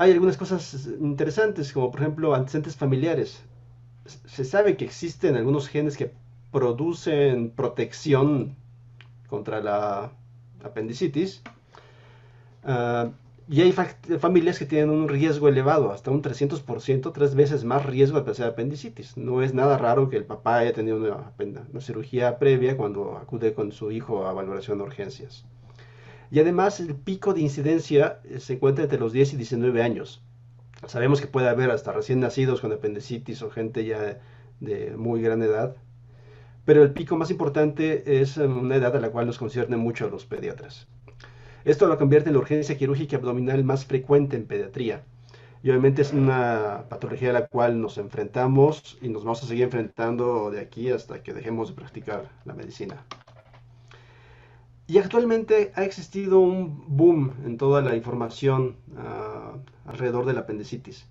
hay algunas cosas interesantes, como por ejemplo antecedentes familiares. Se sabe que existen algunos genes que producen protección contra la apendicitis. Uh, y hay familias que tienen un riesgo elevado, hasta un 300%, 3 veces más riesgo de padecer apendicitis. No es nada raro que el papá haya tenido una cirugía previa cuando acude con su hijo a valoración de urgencias. Y además el pico de incidencia se encuentra entre los 10 y 19 años. Sabemos que puede haber hasta recién nacidos con apendicitis o gente ya de muy gran edad, pero el pico más importante es una edad a la cual nos concierne mucho a los pediatras. Esto lo convierte en la urgencia quirúrgica abdominal más frecuente en pediatría. Y obviamente es una patología a la cual nos enfrentamos y nos vamos a seguir enfrentando de aquí hasta que dejemos de practicar la medicina. Y actualmente ha existido un boom en toda la información alrededor de la apendicitis,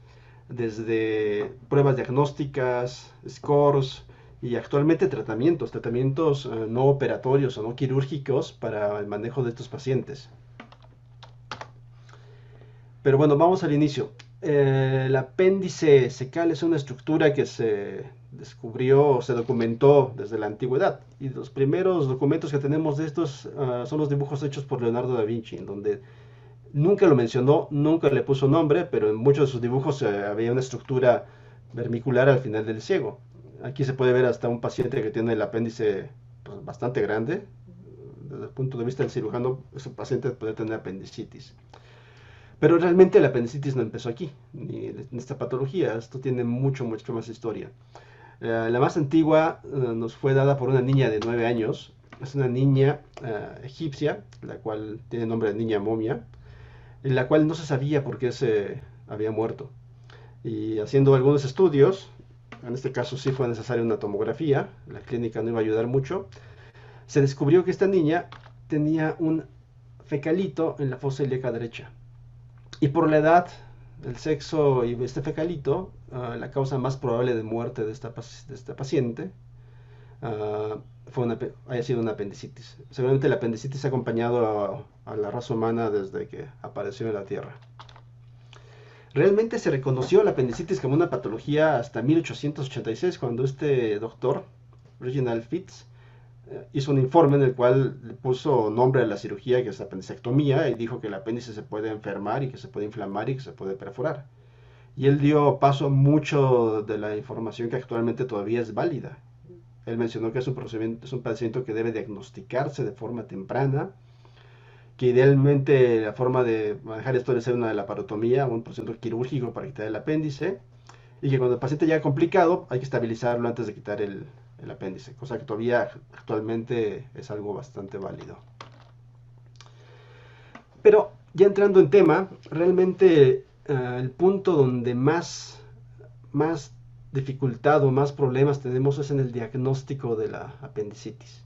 desde pruebas diagnósticas, scores y actualmente tratamientos no operatorios o no quirúrgicos para el manejo de estos pacientes. Pero bueno, vamos al inicio. El apéndice secal es una estructura que se descubrió o se documentó desde la antigüedad. Y los primeros documentos que tenemos de estos son los dibujos hechos por Leonardo da Vinci, en donde nunca lo mencionó, nunca le puso nombre, pero en muchos de sus dibujos había una estructura vermicular al final del ciego. Aquí se puede ver hasta un paciente que tiene el apéndice pues, bastante grande. Desde el punto de vista del cirujano, ese paciente puede tener apendicitis. Pero realmente la apendicitis no empezó aquí, ni en esta patología. Esto tiene mucho más historia. La más antigua nos fue dada por una niña de 9 años. Es una niña egipcia, la cual tiene nombre de niña momia, en la cual no se sabía por qué se había muerto. Y haciendo algunos estudios, en este caso sí fue necesaria una tomografía, la clínica no iba a ayudar mucho, se descubrió que esta niña tenía un fecalito en la fosa ilíaca derecha. Y por la edad, el sexo y este fecalito, la causa más probable de muerte de esta paciente haya sido una apendicitis. Seguramente la apendicitis ha acompañado a la raza humana desde que apareció en la Tierra. Realmente se reconoció la apendicitis como una patología hasta 1886, cuando este doctor, Reginald Fitz, hizo un informe en el cual le puso nombre a la cirugía, que es apendicectomía, y dijo que el apéndice se puede enfermar y que se puede inflamar y que se puede perforar. Y él dio paso a mucho de la información que actualmente todavía es válida. Él mencionó que es un procedimiento, es un padecimiento que debe diagnosticarse de forma temprana, que idealmente la forma de manejar esto debe ser una laparotomía, un procedimiento quirúrgico para quitar el apéndice, y que cuando el paciente ya complicado hay que estabilizarlo antes de quitar el apéndice, cosa que todavía actualmente es algo bastante válido. Pero ya entrando en tema, realmente el punto donde más dificultad o más problemas tenemos es en el diagnóstico de la apendicitis.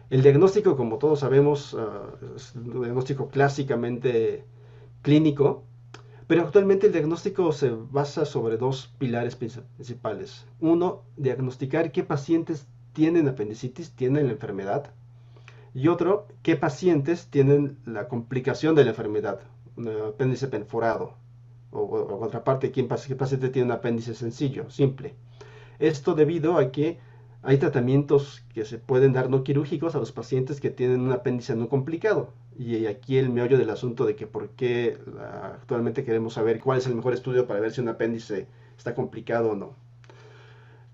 El diagnóstico, como todos sabemos, es un diagnóstico clásicamente clínico, pero actualmente el diagnóstico se basa sobre dos pilares principales. Uno, diagnosticar qué pacientes tienen apendicitis, tienen la enfermedad, y otro, qué pacientes tienen la complicación de la enfermedad, un apéndice perforado, o contraparte, qué paciente tiene un apéndice sencillo, simple. Esto debido a que hay tratamientos que se pueden dar no quirúrgicos a los pacientes que tienen un apéndice no complicado. Y aquí el meollo del asunto de que por qué actualmente queremos saber cuál es el mejor estudio para ver si un apéndice está complicado o no.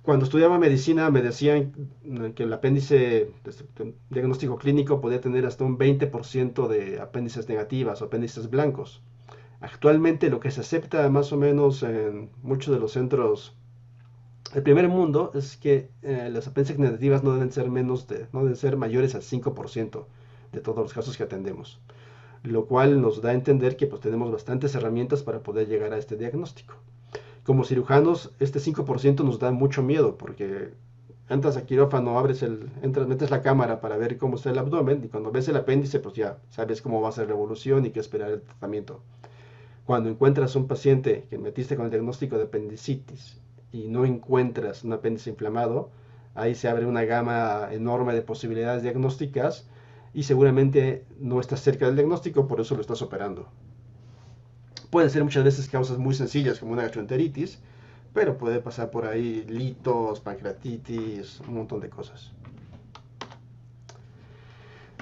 Cuando estudiaba medicina me decían que el apéndice, diagnóstico clínico, podía tener hasta un 20% de apéndices negativas o apéndices blancos. Actualmente lo que se acepta más o menos en muchos de los centros del primer mundo es que las apéndices negativas no deben ser mayores al 5% de todos los casos que atendemos, lo cual nos da a entender que pues, tenemos bastantes herramientas para poder llegar a este diagnóstico. Como cirujanos, este 5% nos da mucho miedo porque entras a quirófano, metes la cámara para ver cómo está el abdomen y cuando ves el apéndice, pues ya sabes cómo va a ser la evolución y qué esperar el tratamiento. Cuando encuentras un paciente que metiste con el diagnóstico de apendicitis y no encuentras un apéndice inflamado, ahí se abre una gama enorme de posibilidades diagnósticas y seguramente no estás cerca del diagnóstico, por eso lo estás operando. Pueden ser muchas veces causas muy sencillas como una gastroenteritis, pero puede pasar por ahí litos, pancreatitis, un montón de cosas.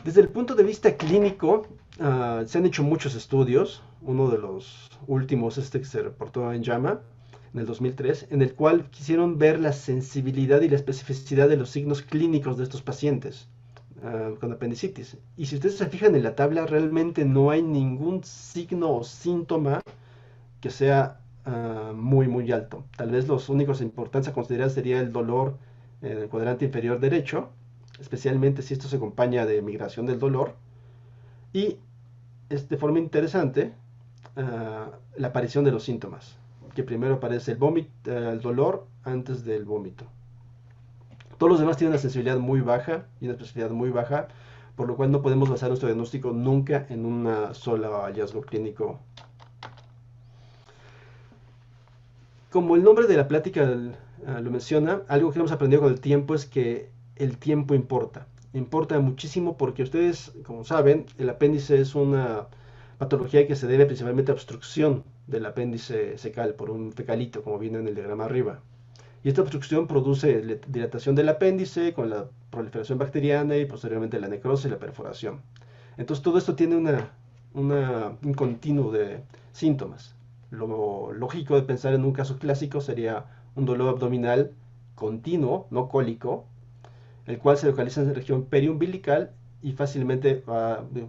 Desde el punto de vista clínico, se han hecho muchos estudios. Uno de los últimos, este que se reportó en JAMA en el 2003, en el cual quisieron ver la sensibilidad y la especificidad de los signos clínicos de estos pacientes con apendicitis. Y si ustedes se fijan en la tabla, realmente no hay ningún signo o síntoma que sea muy, muy alto. Tal vez los únicos importantes a considerar sería el dolor en el cuadrante inferior derecho, especialmente si esto se acompaña de migración del dolor. Y de forma interesante, la aparición de los síntomas, que primero aparece el vómito, el dolor antes del vómito. Todos los demás tienen una sensibilidad muy baja y una especificidad muy baja, por lo cual no podemos basar nuestro diagnóstico nunca en un solo hallazgo clínico. Como el nombre de la plática lo menciona, algo que hemos aprendido con el tiempo es que el tiempo importa. Importa muchísimo porque ustedes, como saben, el apéndice es una patología que se debe principalmente a obstrucción del apéndice fecal por un fecalito, como viene en el diagrama arriba. Y esta obstrucción produce dilatación del apéndice con la proliferación bacteriana y posteriormente la necrosis y la perforación. Entonces todo esto tiene un continuo de síntomas. Lo lógico de pensar en un caso clásico sería un dolor abdominal continuo, no cólico, el cual se localiza en la región periumbilical y fácilmente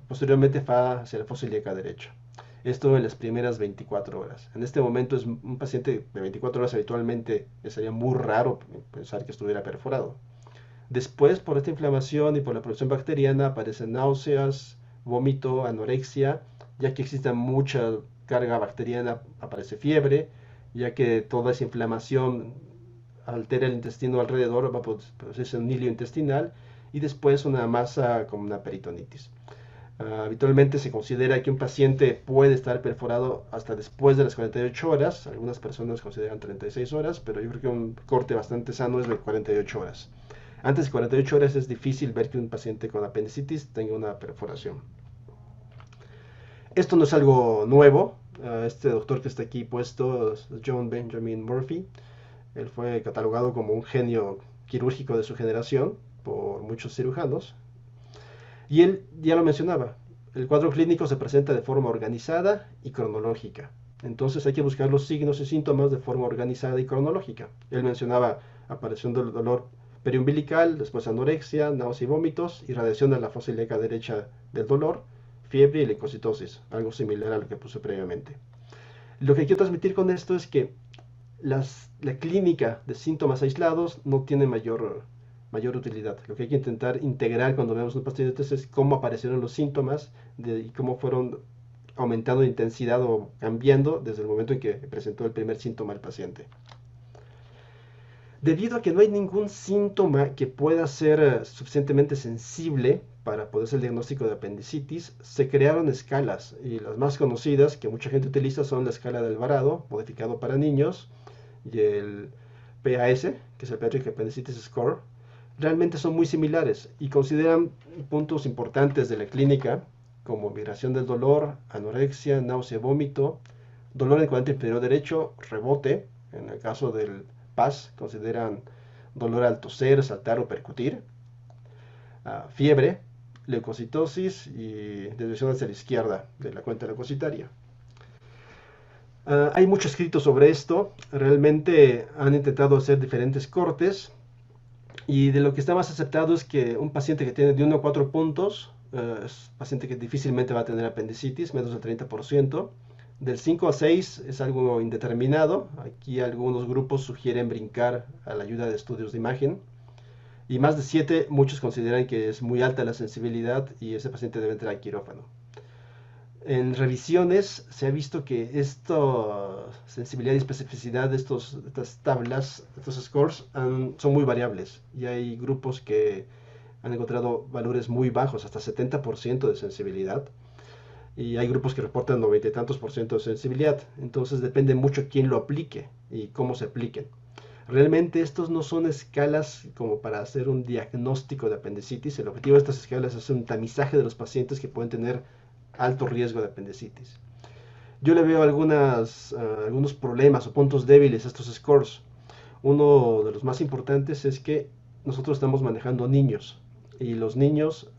posteriormente va hacia la fosa ilíaca derecha. Esto en las primeras 24 horas. En este momento es un paciente de 24 horas habitualmente sería muy raro pensar que estuviera perforado. Después, por esta inflamación y por la producción bacteriana, aparecen náuseas, vómito, anorexia, ya que existe mucha carga bacteriana, aparece fiebre, ya que toda esa inflamación altera el intestino alrededor, va a producirse un hilio intestinal y después una masa como una peritonitis. Habitualmente se considera que un paciente puede estar perforado hasta después de las 48 horas, algunas personas consideran 36 horas, pero yo creo que un corte bastante sano es de 48 horas. Antes de 48 horas es difícil ver que un paciente con apendicitis tenga una perforación. Esto no es algo nuevo. Este doctor que está aquí puesto es John Benjamin Murphy. Él fue catalogado como un genio quirúrgico de su generación por muchos cirujanos. Y él ya lo mencionaba, el cuadro clínico se presenta de forma organizada y cronológica. Entonces hay que buscar los signos y síntomas de forma organizada y cronológica. Él mencionaba aparición del dolor periumbilical, después anorexia, náuseas y vómitos, irradiación de la fosa ilíaca derecha del dolor, fiebre y leucocitosis, algo similar a lo que puse previamente. Lo que quiero transmitir con esto es que la clínica de síntomas aislados no tiene mayor utilidad. Lo que hay que intentar integrar cuando vemos un paciente es cómo aparecieron los síntomas y cómo fueron aumentando de intensidad o cambiando desde el momento en que presentó el primer síntoma el paciente. Debido a que no hay ningún síntoma que pueda ser suficientemente sensible para poder hacer el diagnóstico de apendicitis, se crearon escalas y las más conocidas que mucha gente utiliza son la escala de Alvarado, modificado para niños, y el PAS, que es el Pediatric Appendicitis Score. Realmente son muy similares y consideran puntos importantes de la clínica como migración del dolor, anorexia, náusea, vómito, dolor en el cuadrante inferior derecho, rebote, en el caso del PAS consideran dolor al toser, saltar o percutir, fiebre, leucocitosis y desviación hacia la izquierda de la cuenta leucocitaria. Hay mucho escrito sobre esto, realmente han intentado hacer diferentes cortes y de lo que está más aceptado es que un paciente que tiene de 1 a 4 puntos es un paciente que difícilmente va a tener apendicitis, menos del 30%. Del 5 a 6 es algo indeterminado. Aquí algunos grupos sugieren brincar a la ayuda de estudios de imagen. Y más de 7, muchos consideran que es muy alta la sensibilidad y ese paciente debe entrar al quirófano. En revisiones se ha visto que esta sensibilidad y especificidad de estas tablas, estos scores, son muy variables. Y hay grupos que han encontrado valores muy bajos, hasta 70% de sensibilidad. Y hay grupos que reportan 90 y tantos por ciento de sensibilidad. Entonces depende mucho quién lo aplique y cómo se apliquen. Realmente estos no son escalas como para hacer un diagnóstico de apendicitis. El objetivo de estas escalas es un tamizaje de los pacientes que pueden tener alto riesgo de apendicitis. Yo le veo algunos problemas o puntos débiles a estos scores. Uno de los más importantes es que nosotros estamos manejando niños y los niños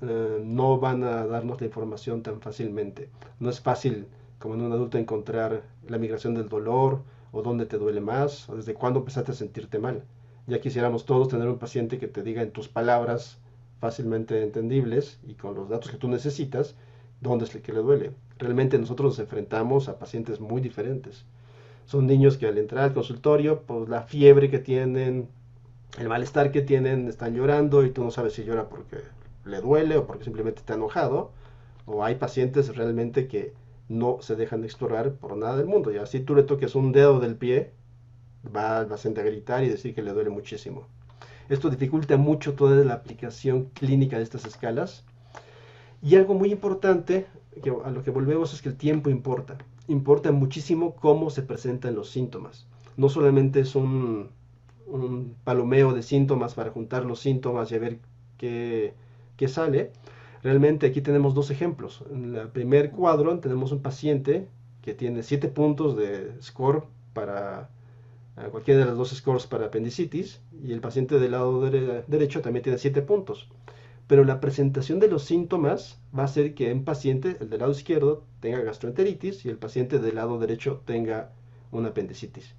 no van a darnos la información tan fácilmente. No es fácil como en un adulto encontrar la migración del dolor o dónde te duele más o desde cuándo empezaste a sentirte mal. Ya quisiéramos todos tener un paciente que te diga en tus palabras fácilmente entendibles y con los datos que tú necesitas dónde es el que le duele. Realmente nosotros nos enfrentamos a pacientes muy diferentes. Son niños que al entrar al consultorio, pues la fiebre que tienen, el malestar que tienen, están llorando y tú no sabes si llora porque le duele o porque simplemente está enojado. O hay pacientes realmente que no se dejan explorar por nada del mundo. Y así tú le toques un dedo del pie, va el paciente a gritar y decir que le duele muchísimo. Esto dificulta mucho toda la aplicación clínica de estas escalas. Y algo muy importante, que a lo que volvemos, es que el tiempo importa. Importa muchísimo cómo se presentan los síntomas. No solamente es un palomeo de síntomas para juntar los síntomas y a ver qué, qué sale. Realmente aquí tenemos dos ejemplos. En el primer cuadro tenemos un paciente que tiene 7 puntos de score para cualquiera de las dos scores para apendicitis y el paciente del lado derecho también tiene 7 puntos. Pero la presentación de los síntomas va a ser que un paciente, el del lado izquierdo, tenga gastroenteritis y el paciente del lado derecho tenga una apendicitis.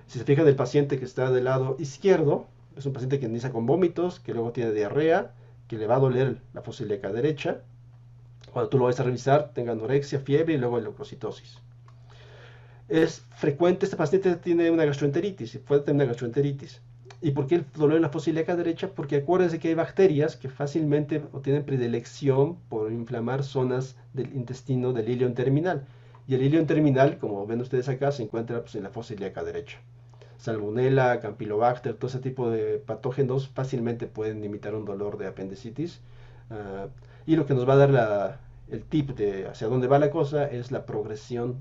Si se fijan, el paciente que está del lado izquierdo es un paciente que inicia con vómitos, que luego tiene diarrea, que le va a doler la fosa ilíaca derecha. Cuando tú lo vas a revisar, tenga anorexia, fiebre y luego leucocitosis. Es frecuente, este paciente tiene una gastroenteritis, puede tener una gastroenteritis. ¿Y por qué el dolor en la fosa ilíaca derecha? Porque acuérdense que hay bacterias que fácilmente tienen predilección por inflamar zonas del intestino del ilion terminal. Y el ilion terminal, como ven ustedes acá, se encuentra pues, en la fosa ilíaca derecha. Salmonella, Campylobacter, todo ese tipo de patógenos fácilmente pueden imitar un dolor de apendicitis. Uh, y lo que nos va a dar el tip de hacia dónde va la cosa es la progresión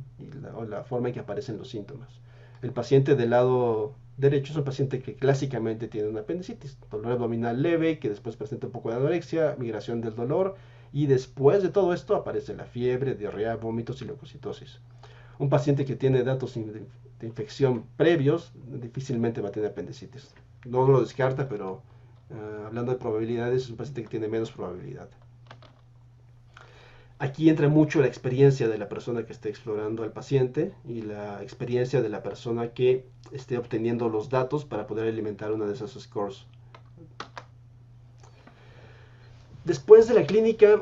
o la forma en que aparecen los síntomas. El paciente del lado derecho es un paciente que clásicamente tiene una apendicitis, dolor abdominal leve, que después presenta un poco de anorexia, migración del dolor, y después de todo esto aparece la fiebre, diarrea, vómitos y leucocitosis. Un paciente que tiene datos de infección previos difícilmente va a tener apendicitis. No lo descarta, pero hablando de probabilidades, es un paciente que tiene menos probabilidad. Aquí entra mucho la experiencia de la persona que esté explorando al paciente y la experiencia de la persona que esté obteniendo los datos para poder alimentar una de esas scores. Después de la clínica,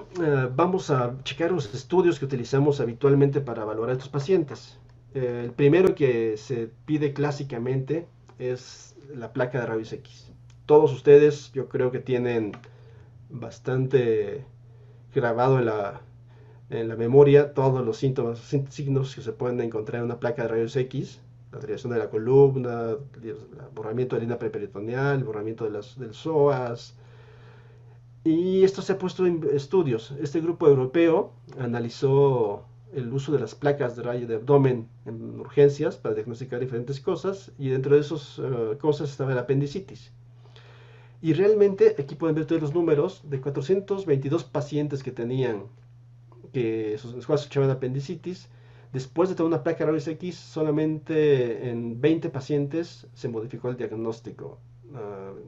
vamos a checar los estudios que utilizamos habitualmente para evaluar a estos pacientes. El primero que se pide clásicamente es la placa de rayos X. Todos ustedes yo creo que tienen bastante grabado en la memoria todos los síntomas, signos que se pueden encontrar en una placa de rayos X. La alteración de la columna, el borramiento de la línea preperitoneal, el borramiento del psoas. Y esto se ha puesto en estudios. Este grupo europeo analizó el uso de las placas de rayo de abdomen en urgencias para diagnosticar diferentes cosas y dentro de esas cosas estaba el apendicitis. Y realmente aquí pueden ver todos los números de 422 pacientes que tenían que sus cuales sospechaban apendicitis. Después de toda una placa de rayos X, solamente en 20 pacientes se modificó el diagnóstico,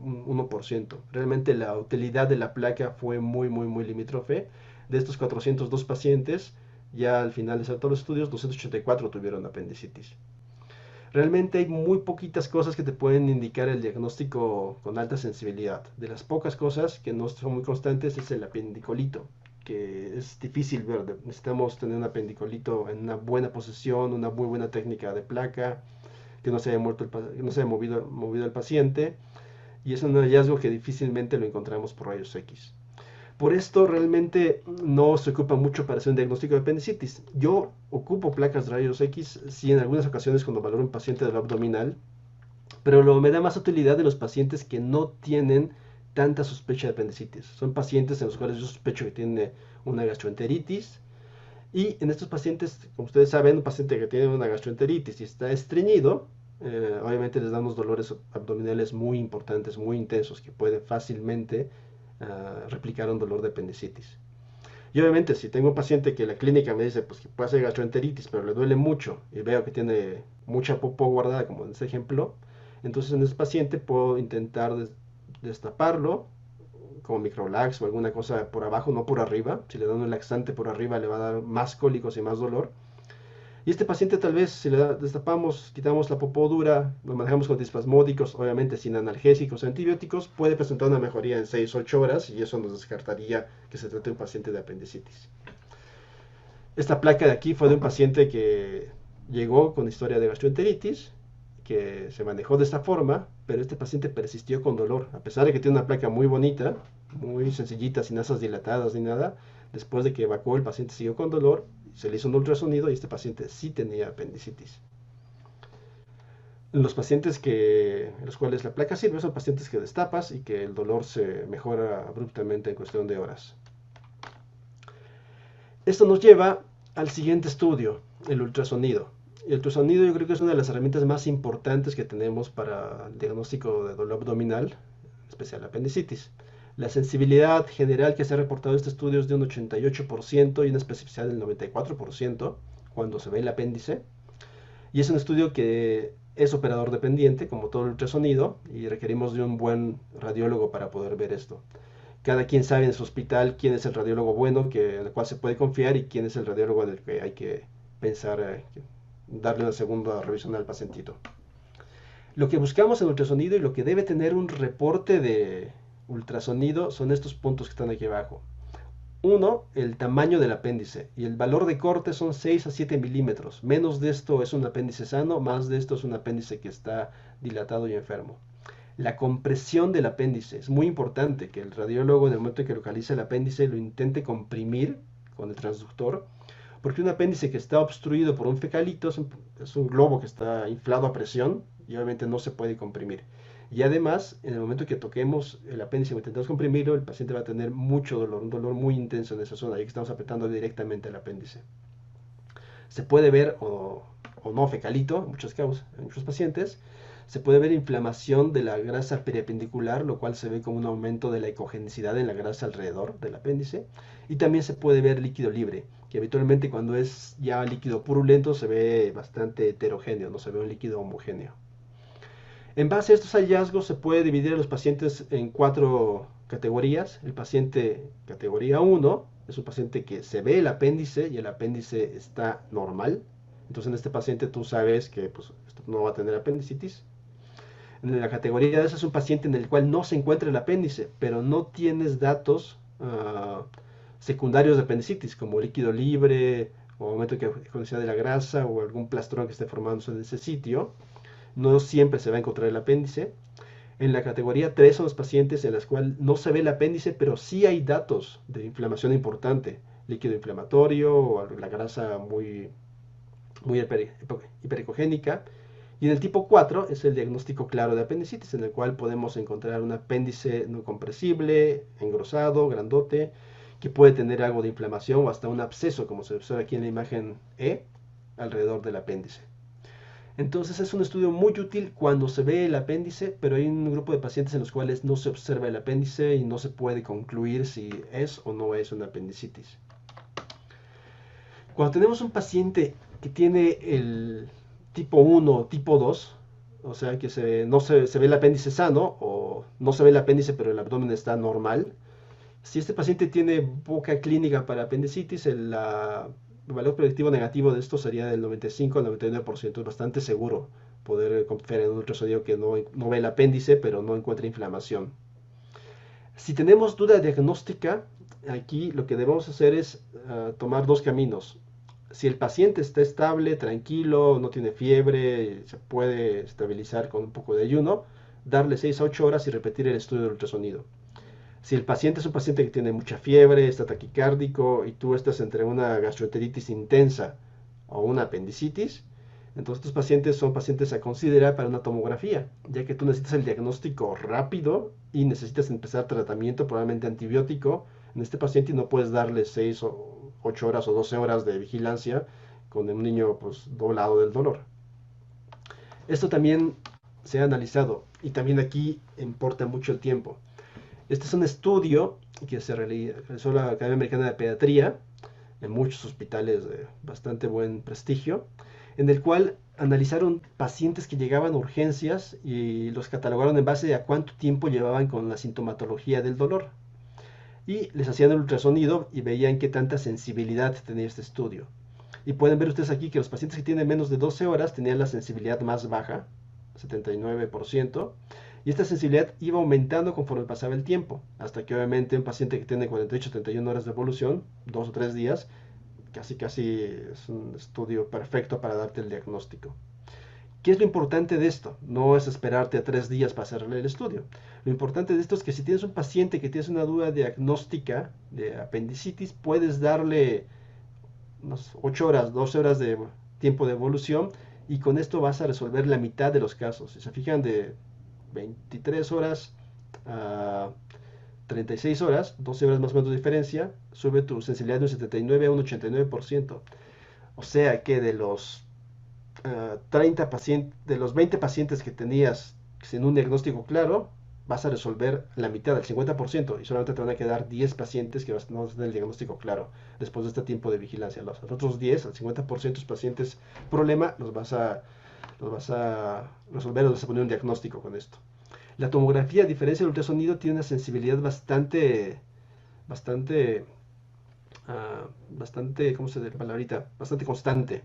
un 1%. Realmente la utilidad de la placa fue muy limítrofe. De estos 402 pacientes, ya al final de todos los estudios, 284 tuvieron apendicitis. Realmente hay muy poquitas cosas que te pueden indicar el diagnóstico con alta sensibilidad. De las pocas cosas que no son muy constantes es el apendicolito, que es difícil ver. Necesitamos tener un apendicolito en una buena posición, una muy buena técnica de placa, que no se haya, que no se haya movido el paciente. Y es un hallazgo que difícilmente lo encontramos por rayos X. Por esto realmente no se ocupa mucho para hacer un diagnóstico de apendicitis. Yo ocupo placas de rayos X, sí, en algunas ocasiones cuando valoro un paciente del abdominal, pero me da más utilidad de los pacientes que no tienen tanta sospecha de apendicitis. Son pacientes en los cuales yo sospecho que tiene una gastroenteritis. Y en estos pacientes, como ustedes saben, un paciente que tiene una gastroenteritis y está estreñido, obviamente les damos dolores abdominales muy importantes, muy intensos, que pueden fácilmente replicar un dolor de apendicitis. Y obviamente, si tengo un paciente que la clínica me dice pues, que puede ser gastroenteritis, pero le duele mucho y veo que tiene mucha popó guardada, como en este ejemplo, entonces en ese paciente puedo intentar destaparlo como microlax o alguna cosa por abajo, no por arriba. Si le dan un laxante por arriba le va a dar más cólicos y más dolor. Y este paciente tal vez si destapamos, quitamos la popó dura, lo manejamos con antiespasmódicos, obviamente sin analgésicos o antibióticos, puede presentar una mejoría en 6-8 horas y eso nos descartaría que se trate de un paciente de apendicitis. Esta placa de aquí fue de un paciente que llegó con historia de gastroenteritis, que se manejó de esta forma, pero este paciente persistió con dolor, a pesar de que tiene una placa muy bonita, muy sencillita, sin asas dilatadas ni nada. Después de que evacuó, el paciente siguió con dolor, se le hizo un ultrasonido y este paciente sí tenía apendicitis. Los pacientes en los cuales la placa sirve son pacientes que destapas y que el dolor se mejora abruptamente en cuestión de horas. Esto nos lleva al siguiente estudio, el ultrasonido. El ultrasonido yo creo que es una de las herramientas más importantes que tenemos para el diagnóstico de dolor abdominal, en especial apendicitis. La sensibilidad general que se ha reportado de este estudio es de un 88% y una especificidad del 94% cuando se ve el apéndice. Y es un estudio que es operador dependiente, como todo el ultrasonido, y requerimos de un buen radiólogo para poder ver esto. Cada quien sabe en su hospital quién es el radiólogo bueno, en el cual se puede confiar, y quién es el radiólogo del que hay que pensar, darle una segunda revisión al pacientito. Lo que buscamos en ultrasonido y lo que debe tener un reporte de ultrasonido son estos puntos que están aquí abajo. Uno, el tamaño del apéndice, y el valor de corte son 6 a 7 milímetros. Menos de esto es un apéndice sano, más de esto es un apéndice que está dilatado y enfermo. La compresión del apéndice es muy importante, que el radiólogo en el momento en que localiza el apéndice lo intente comprimir con el transductor, porque un apéndice que está obstruido por un fecalito es un globo que está inflado a presión y obviamente no se puede comprimir. Y además, en el momento que toquemos el apéndice o intentamos comprimirlo, el paciente va a tener mucho dolor, un dolor muy intenso en esa zona, ya que estamos apretando directamente el apéndice. Se puede ver o no fecalito en muchos pacientes. Se puede ver inflamación de la grasa periapendicular, lo cual se ve como un aumento de la ecogenicidad en la grasa alrededor del apéndice. Y también se puede ver líquido libre, que habitualmente cuando es ya líquido purulento se ve bastante heterogéneo, no se ve un líquido homogéneo. En base a estos hallazgos se puede dividir a los pacientes en 4 categorías. El paciente categoría 1 es un paciente que se ve el apéndice y el apéndice está normal. Entonces en este paciente tú sabes que pues, no va a tener apendicitis. En la categoría de esa es un paciente en el cual no se encuentra el apéndice, pero no tienes datos secundarios de apendicitis, como líquido libre, o aumento de ecogenicidad de la grasa, o algún plastrón que esté formándose en ese sitio. No siempre se va a encontrar el apéndice. En la categoría 3 son los pacientes en los cuales no se ve el apéndice, pero sí hay datos de inflamación importante, líquido inflamatorio o la grasa muy hiperecogénica. Y en el tipo 4 es el diagnóstico claro de apendicitis, en el cual podemos encontrar un apéndice no compresible, engrosado, grandote, que puede tener algo de inflamación o hasta un absceso, como se observa aquí en la imagen E, alrededor del apéndice. Entonces es un estudio muy útil cuando se ve el apéndice, pero hay un grupo de pacientes en los cuales no se observa el apéndice y no se puede concluir si es o no es una apendicitis. Cuando tenemos un paciente que tiene el tipo 1 o tipo 2, o sea que no se ve el apéndice sano o no se ve el apéndice pero el abdomen está normal, si este paciente tiene poca clínica para apendicitis, el valor predictivo negativo de esto sería del 95 al 99%. Es bastante seguro poder confiar en un ultrasonido que no ve el apéndice, pero no encuentra inflamación. Si tenemos duda diagnóstica, aquí lo que debemos hacer es tomar 2 caminos. Si el paciente está estable, tranquilo, no tiene fiebre, se puede estabilizar con un poco de ayuno, darle 6 a 8 horas y repetir el estudio del ultrasonido. Si el paciente es un paciente que tiene mucha fiebre, está taquicárdico y tú estás entre una gastroenteritis intensa o una apendicitis, entonces estos pacientes son pacientes a considerar para una tomografía, ya que tú necesitas el diagnóstico rápido y necesitas empezar tratamiento probablemente antibiótico en este paciente y no puedes darle 6 o 8 horas o 12 horas de vigilancia con un niño pues, doblado del dolor. Esto también se ha analizado y también aquí importa mucho el tiempo. Este es un estudio que se realizó la Academia Americana de Pediatría en muchos hospitales de bastante buen prestigio, en el cual analizaron pacientes que llegaban a urgencias y los catalogaron en base a cuánto tiempo llevaban con la sintomatología del dolor. Y les hacían el ultrasonido y veían qué tanta sensibilidad tenía este estudio. Y pueden ver ustedes aquí que los pacientes que tienen menos de 12 horas tenían la sensibilidad más baja, 79%, y esta sensibilidad iba aumentando conforme pasaba el tiempo, hasta que obviamente un paciente que tiene 48-71 horas de evolución, 2 o 3 días, casi es un estudio perfecto para darte el diagnóstico. ¿Qué es lo importante de esto? No es esperarte a 3 días para hacerle el estudio. Lo importante de esto es que si tienes un paciente que tienes una duda diagnóstica de apendicitis, puedes darle unas 8 horas, 12 horas de tiempo de evolución y con esto vas a resolver la mitad de los casos. Si se fijan, de 23 horas a 36 horas, 12 horas más o menos de diferencia, sube tu sensibilidad de un 79 a un 89%. O sea que de los 30 pacientes, de los 20 pacientes que tenías sin un diagnóstico claro, vas a resolver la mitad, el 50%, y solamente te van a quedar 10 pacientes que no tienen el diagnóstico claro después de este tiempo de vigilancia. Los otros 10, el 50% de los pacientes problema, los vas a resolver, los vas a poner un diagnóstico con esto. La tomografía, a diferencia del ultrasonido, tiene una sensibilidad bastante, ¿cómo se dice la palabrita? Bastante constante.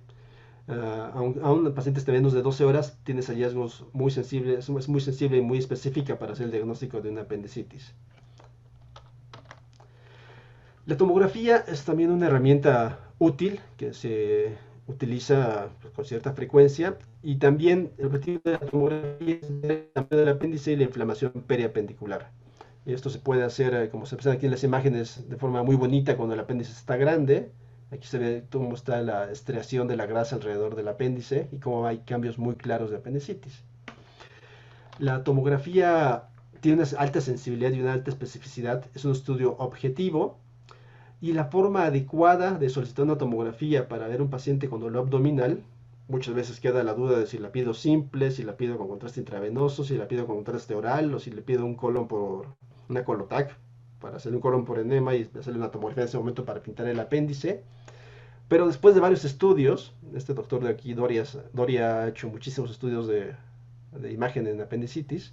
Aún en pacientes de menos de 12 horas tienes hallazgos muy sensibles, es muy sensible y muy específica para hacer el diagnóstico de una apendicitis. La tomografía es también una herramienta útil que se utiliza pues, con cierta frecuencia y también el objetivo de la tomografía es ver el tamaño del apéndice y la inflamación periapendicular. Y esto se puede hacer, como se observa aquí en las imágenes, de forma muy bonita cuando el apéndice está grande. Aquí se ve cómo está la estriación de la grasa alrededor del apéndice y cómo hay cambios muy claros de apendicitis. La tomografía tiene una alta sensibilidad y una alta especificidad. Es un estudio objetivo y la forma adecuada de solicitar una tomografía para ver un paciente con dolor abdominal, muchas veces queda la duda de si la pido simple, si la pido con contraste intravenoso, si la pido con contraste oral o si le pido un colon por una colotac para hacerle un colon por enema y hacerle una tomografía en ese momento para pintar el apéndice. Pero después de varios estudios, este doctor de aquí, Doria ha hecho muchísimos estudios de imagen en apendicitis.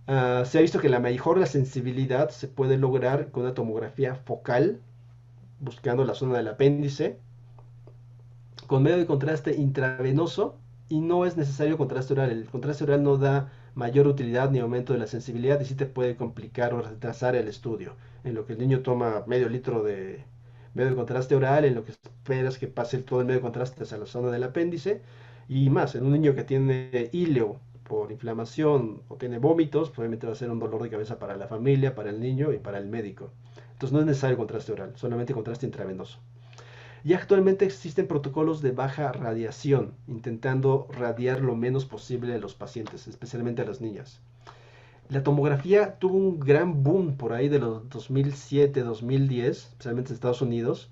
Se ha visto que la sensibilidad se puede lograr con una tomografía focal, buscando la zona del apéndice, con medio de contraste intravenoso y no es necesario contraste oral. El contraste oral no da mayor utilidad ni aumento de la sensibilidad y sí te puede complicar o retrasar el estudio. En lo que el niño toma medio litro de medio de contraste oral, en lo que esperas que pase todo el medio de contraste hacia la zona del apéndice y más, en un niño que tiene híleo por inflamación o tiene vómitos, probablemente va a ser un dolor de cabeza para la familia, para el niño y para el médico. Entonces no es necesario contraste oral, solamente contraste intravenoso. Y actualmente existen protocolos de baja radiación, intentando radiar lo menos posible a los pacientes, especialmente a las niñas. La tomografía tuvo un gran boom por ahí de los 2007-2010, especialmente en Estados Unidos,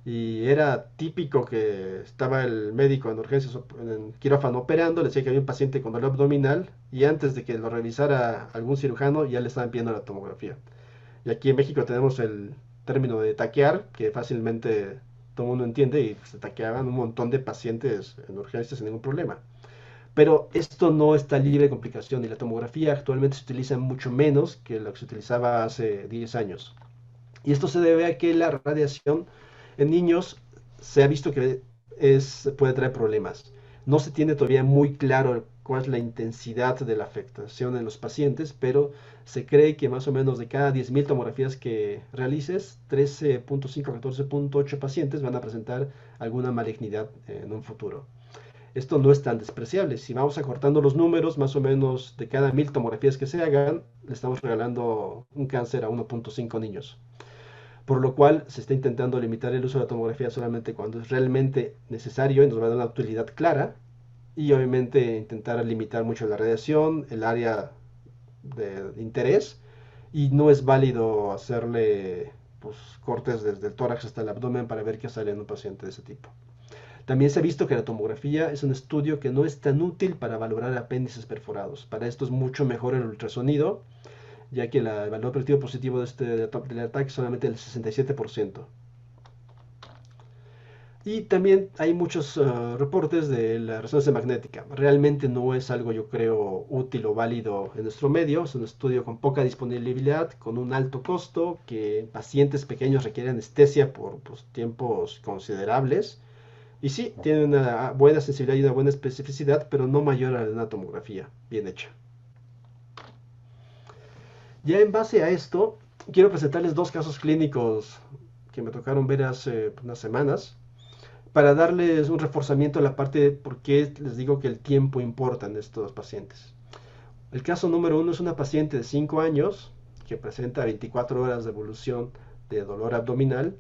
y era típico que estaba el médico en urgencias, en quirófano operando, le decía que había un paciente con dolor abdominal y antes de que lo revisara algún cirujano ya le estaban pidiendo la tomografía. Y aquí en México tenemos el término de taquear, que fácilmente todo el mundo entiende y se taqueaban un montón de pacientes en urgencias sin ningún problema. Pero esto no está libre de complicación y la tomografía actualmente se utiliza mucho menos que lo que se utilizaba hace 10 años. Y esto se debe a que la radiación en niños se ha visto que puede traer problemas. No se tiene todavía muy claro cuál es la intensidad de la afectación en los pacientes, pero se cree que más o menos de cada 10.000 tomografías que realices, 13.5 a 14.8 pacientes van a presentar alguna malignidad en un futuro. Esto no es tan despreciable. Si vamos acortando los números, más o menos de cada 1.000 tomografías que se hagan, le estamos regalando un cáncer a 1.5 niños. Por lo cual se está intentando limitar el uso de la tomografía solamente cuando es realmente necesario y nos va a dar una utilidad clara. Y obviamente intentar limitar mucho la radiación, el área de interés. Y no es válido hacerle pues, cortes desde el tórax hasta el abdomen para ver qué sale en un paciente de ese tipo. También se ha visto que la tomografía es un estudio que no es tan útil para valorar apéndices perforados. Para esto es mucho mejor el ultrasonido, ya que el valor predictivo positivo del ataque es solamente el 67%. Y también hay muchos reportes de la resonancia magnética. Realmente no es algo, yo creo, útil o válido en nuestro medio. Es un estudio con poca disponibilidad, con un alto costo, que en pacientes pequeños requiere anestesia por pues, tiempos considerables. Y sí, tiene una buena sensibilidad y una buena especificidad, pero no mayor a una tomografía bien hecha. Ya en base a esto, quiero presentarles dos casos clínicos que me tocaron ver hace unas semanas, para darles un reforzamiento a la parte de por qué les digo que el tiempo importa en estos pacientes. El caso número uno es una paciente de 5 años que presenta 24 horas de evolución de dolor abdominal,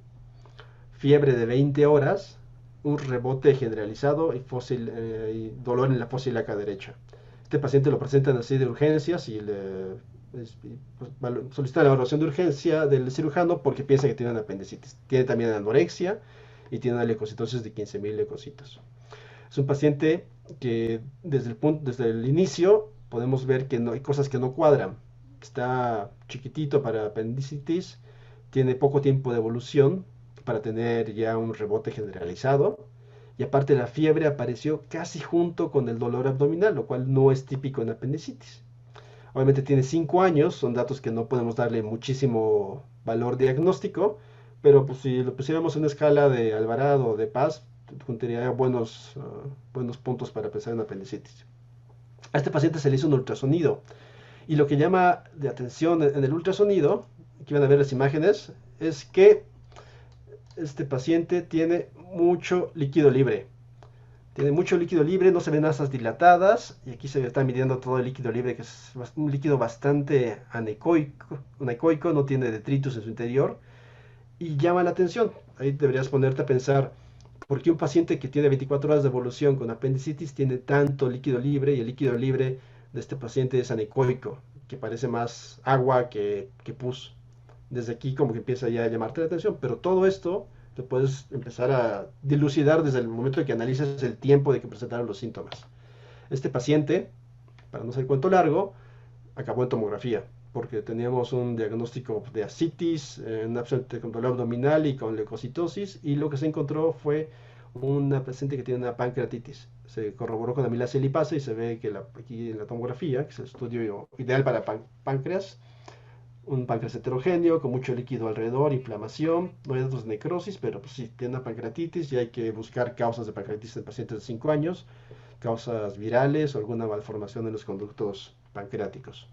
fiebre de 20 horas, un rebote generalizado y dolor en la fosa ilíaca derecha. Este paciente lo presentan así de urgencias y pues, solicita la evaluación de urgencia del cirujano porque piensa que tiene una apendicitis. Tiene también anorexia y tiene una leucocitosis de 15.000 leucocitos. Es un paciente que desde el inicio podemos ver que no, hay cosas que no cuadran. Está chiquitito para apendicitis, tiene poco tiempo de evolución para tener ya un rebote generalizado. Y aparte la fiebre apareció casi junto con el dolor abdominal, lo cual no es típico en apendicitis. Obviamente tiene 5 años, son datos que no podemos darle muchísimo valor diagnóstico, pero pues, si lo pusiéramos en una escala de Alvarado o de Paz, tendría buenos puntos para pensar en apendicitis. A este paciente se le hizo un ultrasonido y lo que llama de atención en el ultrasonido, aquí van a ver las imágenes, es que este paciente tiene mucho líquido libre. Tiene mucho líquido libre, no se ven asas dilatadas, y aquí se está midiendo todo el líquido libre, que es un líquido bastante anecoico, no tiene detritus en su interior, y llama la atención. Ahí deberías ponerte a pensar, ¿por qué un paciente que tiene 24 horas de evolución con apendicitis tiene tanto líquido libre, y el líquido libre de este paciente es anecoico, que parece más agua que pus? Desde aquí como que empieza ya a llamarte la atención, pero todo esto te puedes empezar a dilucidar desde el momento de que analices el tiempo de que presentaron los síntomas. Este paciente, para no ser cuento largo, acabó en tomografía, porque teníamos un diagnóstico de ascitis, un abscente con dolor abdominal y con leucocitosis, y lo que se encontró fue una paciente que tiene una pancreatitis. Se corroboró con amilasa y lipasa y se ve que aquí en la tomografía, que es el estudio ideal para páncreas, un páncreas heterogéneo con mucho líquido alrededor, inflamación, no hay datos de necrosis, pero pues sí, tiene una pancreatitis y hay que buscar causas de pancreatitis en pacientes de 5 años, causas virales o alguna malformación en los conductos pancreáticos.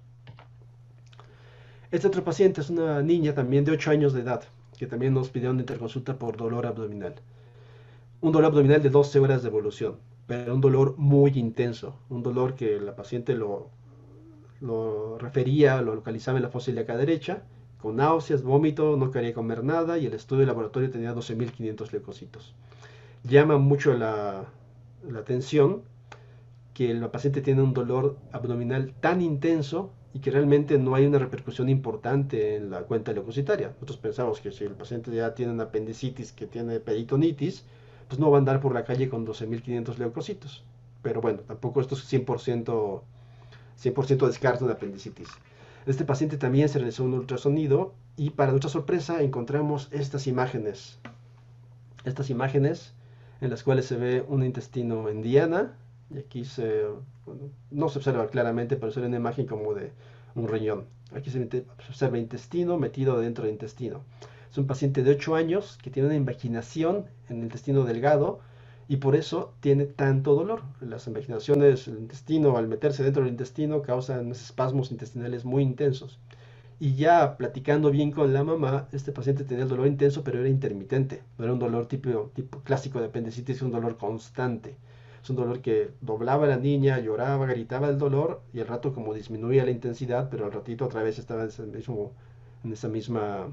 Este otro paciente es una niña también de 8 años de edad, que también nos pidió una interconsulta por dolor abdominal. Un dolor abdominal de 12 horas de evolución, pero un dolor muy intenso, un dolor que la paciente lo refería, lo localizaba en la fosa ilíaca derecha, con náuseas, vómito, no quería comer nada y el estudio de laboratorio tenía 12.500 leucocitos. Llama mucho la atención que el paciente tiene un dolor abdominal tan intenso y que realmente no hay una repercusión importante en la cuenta leucocitaria. Nosotros pensamos que si el paciente ya tiene una apendicitis, que tiene peritonitis, pues no va a andar por la calle con 12.500 leucocitos. Pero bueno, tampoco esto es 100% descarta una apendicitis. Este paciente también se realizó un ultrasonido y para nuestra sorpresa encontramos estas imágenes. Estas imágenes en las cuales se ve un intestino en diana y aquí bueno, no se observa claramente, pero se ve una imagen como de un riñón. Aquí se observa intestino metido dentro del intestino. Es un paciente de 8 años que tiene una invaginación en el intestino delgado y por eso tiene tanto dolor. Las invaginaciones, el intestino, al meterse dentro del intestino, causan espasmos intestinales muy intensos. Y ya platicando bien con la mamá, este paciente tenía el dolor intenso, pero era intermitente. No era un dolor tipo clásico de apendicitis, es un dolor constante. Es un dolor que doblaba a la niña, lloraba, gritaba el dolor, y al rato como disminuía la intensidad, pero al ratito otra vez estaba en esa misma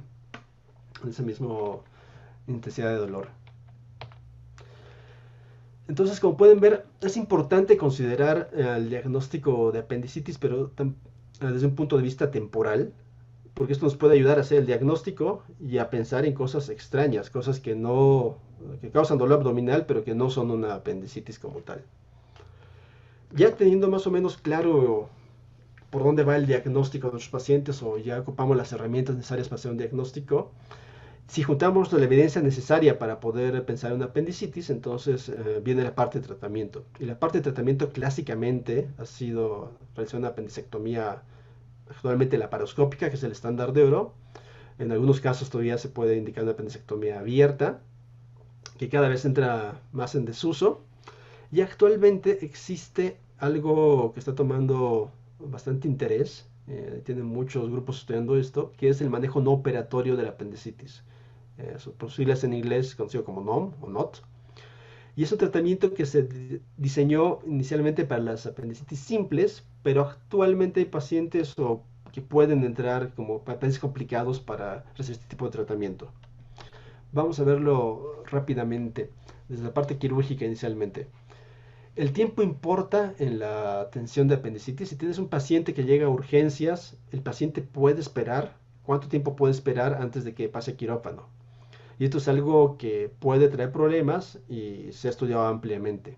intensidad de dolor. Entonces, como pueden ver, es importante considerar el diagnóstico de apendicitis, pero desde un punto de vista temporal, porque esto nos puede ayudar a hacer el diagnóstico y a pensar en cosas extrañas, cosas que causan dolor abdominal, pero que no son una apendicitis como tal. Ya teniendo más o menos claro por dónde va el diagnóstico de nuestros pacientes o ya ocupamos las herramientas necesarias para hacer un diagnóstico. Si juntamos la evidencia necesaria para poder pensar en una apendicitis, entonces viene la parte de tratamiento. Y la parte de tratamiento clásicamente ha sido realizar una apendicectomía, actualmente laparoscópica, que es el estándar de oro. En algunos casos todavía se puede indicar una apendicectomía abierta, que cada vez entra más en desuso. Y actualmente existe algo que está tomando bastante interés, tienen muchos grupos estudiando esto, que es el manejo no operatorio de la apendicitis. Por siglas en inglés conocido como NOM o NOT. Y es un tratamiento que se diseñó inicialmente para las apendicitis simples, pero actualmente hay pacientes que pueden entrar como apéndices complicados para recibir este tipo de tratamiento. Vamos a verlo rápidamente, desde la parte quirúrgica inicialmente. El tiempo importa en la atención de apendicitis. Si tienes un paciente que llega a urgencias, el paciente puede esperar. ¿Cuánto tiempo puede esperar antes de que pase a quirófano? Y esto es algo que puede traer problemas y se ha estudiado ampliamente.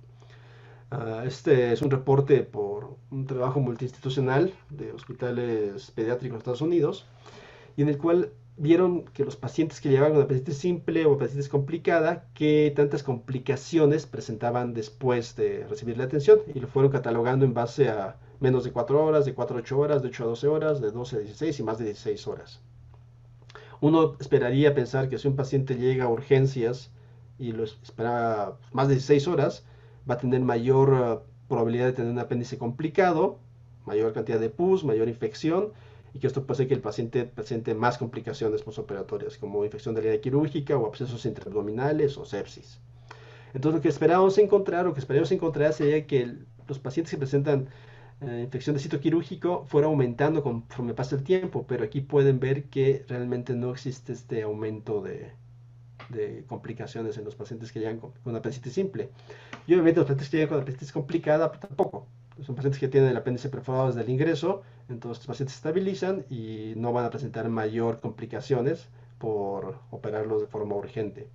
Este es un reporte por un trabajo multiinstitucional de hospitales pediátricos de Estados Unidos, y en el cual vieron que los pacientes que llevaban una apendicitis simple o apendicitis complicada, que tantas complicaciones presentaban después de recibir la atención, y lo fueron catalogando en base a menos de 4 horas, de 4 a 8 horas, de 8 a 12 horas, de 12 a 16 y más de 16 horas. Uno esperaría pensar que si un paciente llega a urgencias y lo espera más de 16 horas, va a tener mayor probabilidad de tener un apéndice complicado, mayor cantidad de pus, mayor infección, y que esto puede hacer que el paciente presente más complicaciones postoperatorias, como infección de la herida quirúrgica o abscesos intraabdominales o sepsis. Entonces lo que esperamos encontrar, o que esperamos encontrar, sería que los pacientes que presentan infección de sitio quirúrgico fuera aumentando conforme pasa el tiempo, pero aquí pueden ver que realmente no existe este aumento de complicaciones en los pacientes que llegan con apendicitis simple. Y obviamente los pacientes que llegan con apendicitis complicada, pues, tampoco. Son pacientes que tienen el apéndice perforado desde el ingreso, entonces los pacientes se estabilizan y no van a presentar mayor complicaciones por operarlos de forma urgente.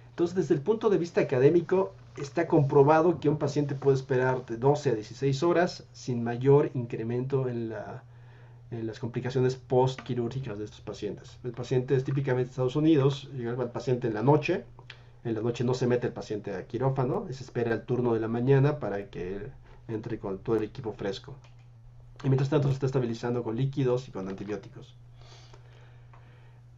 Entonces, desde el punto de vista académico, está comprobado que un paciente puede esperar de 12 a 16 horas sin mayor incremento en las complicaciones postquirúrgicas de estos pacientes. El paciente es típicamente de Estados Unidos, llega el paciente en la noche no se mete el paciente a quirófano, se espera el turno de la mañana para que entre con todo el equipo fresco. Y mientras tanto se está estabilizando con líquidos y con antibióticos.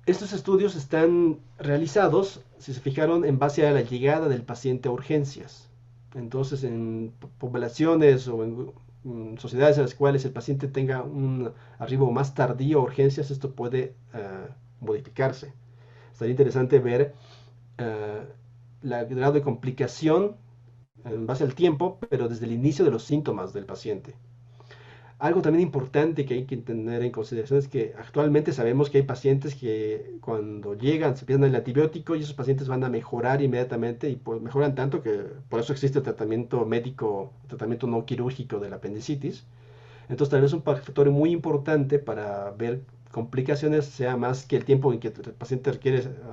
Estos estudios están realizados, si se fijaron, en base a la llegada del paciente a urgencias. Entonces, en poblaciones o en sociedades en las cuales el paciente tenga un arribo más tardío a urgencias, esto puede modificarse. Estaría interesante ver el grado de complicación en base al tiempo, pero desde el inicio de los síntomas del paciente. Algo también importante que hay que tener en consideración es que actualmente sabemos que hay pacientes que cuando llegan se pierden el antibiótico y esos pacientes van a mejorar inmediatamente y pues mejoran tanto que por eso existe el tratamiento médico, el tratamiento no quirúrgico de la apendicitis. Entonces tal vez un factor muy importante para ver complicaciones sea más que el tiempo en que el paciente